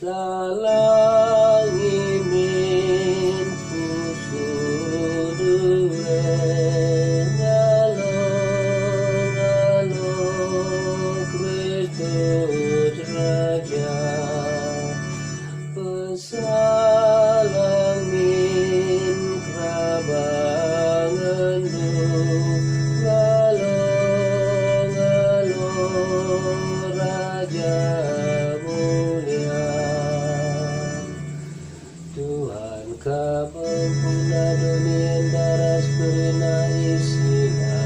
salang imin puso ngalong-ngalong Kristus Raja pesalamin krabangan ngalong-ngalong Raja mulia Tuhan kapempuna dunia daras perina isina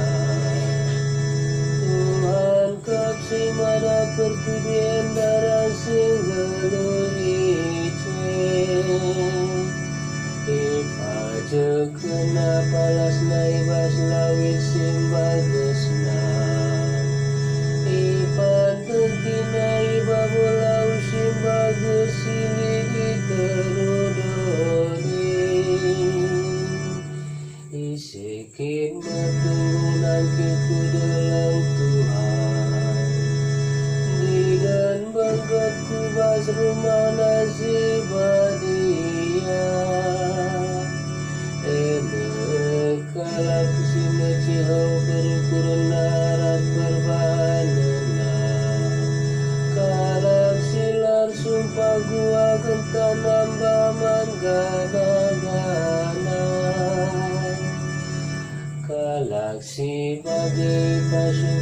Tuhan kapsimana perkudian daras singgelu Ipa kena palas naibas lawit simbagusna Ipan tentina iba mulau simbagus siligi terudoni Isikit matunggunan kiku dalam Tuhan Dengan bangkat kubas rumah nasibadia Kalap simecihau berukuran narat berbanana Kalap silar sumpah gua gentan nambaman gana-gana Kalak si bagai pasung